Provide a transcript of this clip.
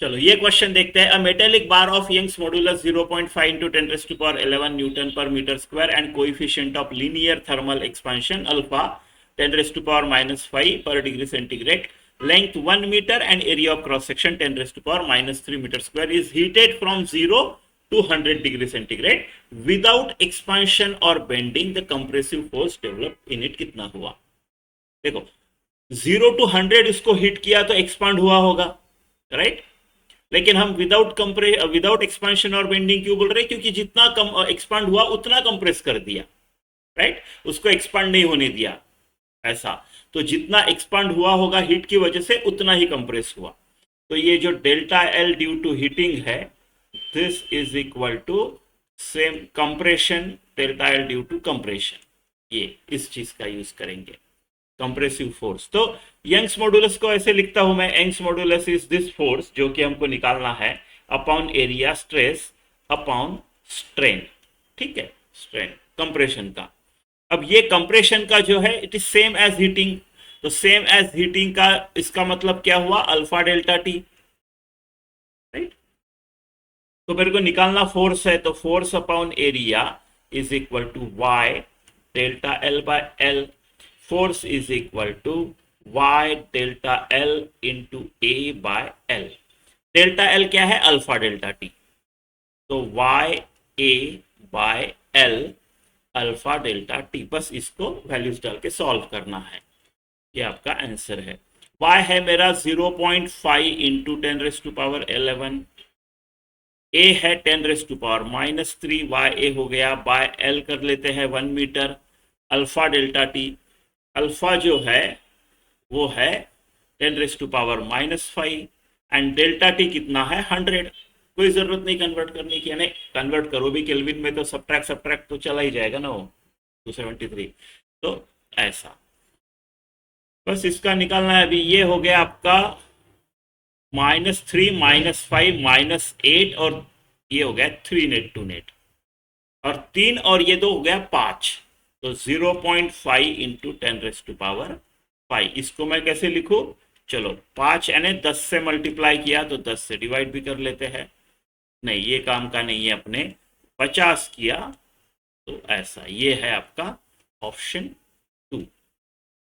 चलो ये क्वेश्चन देखते हैं। A metallic bar of Young's modulus 0.5 into 10⁻11 newton per metre square and coefficient of linear thermal expansion alpha 10⁻⁻5 per degree centigrade, length 1 meter and area of cross section 10⁻³ meter square is heated from 0 to 100 degree centigrade without expansion or bending. The compressive force developed in it कितना हुआ? देखो 0 to 100 इसको hit किया तो expand हुआ होगा, right? लेकिन हम विदाउट एक्सपांशन और बेंडिंग क्यों बोल रहे हैं? क्योंकि जितना कम एक्सपांड हुआ उतना कंप्रेस कर दिया, राइट? उसको एक्सपांड नहीं होने दिया, ऐसा। तो जितना एक्सपांड हुआ होगा हीट की वजह से उतना ही कंप्रेस हुआ। तो ये जो delta L due to heating है, this is equal to same compression delta L due to compression. ये इस चीज का यूज करेंगे, कंप्रेसिव फोर्स। तो यंग्स मॉडुलस को ऐसे लिखता हूं मैं, Young's modulus is this force जो कि हमको निकालना है upon area stress upon strain, ठीक है, स्ट्रेन कंप्रेशन का। अब ये कंप्रेशन का जो है it is same as heating, तो सेम एज हीटिंग का इसका मतलब क्या हुआ? Alpha delta T, right? तो मेरे को निकालना फोर्स है, तो force upon area is equal to Y delta L by L. Force is equal to y delta L into A by L. Delta L क्या है? Alpha delta T. तो y a by L alpha delta T, बस इसको values डाल के solve करना है। ये आपका आंसर है। y है मेरा 0.5 इंटू 10⁻11, a है 10⁻⁻3, y a हो गया, बाय l कर लेते हैं 1 metre, alpha delta T. Alpha जो है वो है 10⁻⁻5 एंड डेल्टा टी कितना है? 100। कोई जरूरत नहीं कन्वर्ट करने की, यानी कन्वर्ट करो भी केल्विन में तो सब्ट्रैक्ट तो चला ही जाएगा ना, वो 273। तो ऐसा बस इसका निकालना है। अभी ये हो गया आपका -3 -5 -8 और ये हो गया 3 नेट टू नेट, और 3 और ये 2 हो गया 5। तो 0.5 इंटू 10⁻5, इसको मैं कैसे लिखूं? चलो 5 यानी 10 से मल्टीप्लाई किया तो 10 से डिवाइड भी कर लेते हैं। नहीं, ये काम का नहीं है, अपने 50 किया तो ऐसा। ये है आपका ऑप्शन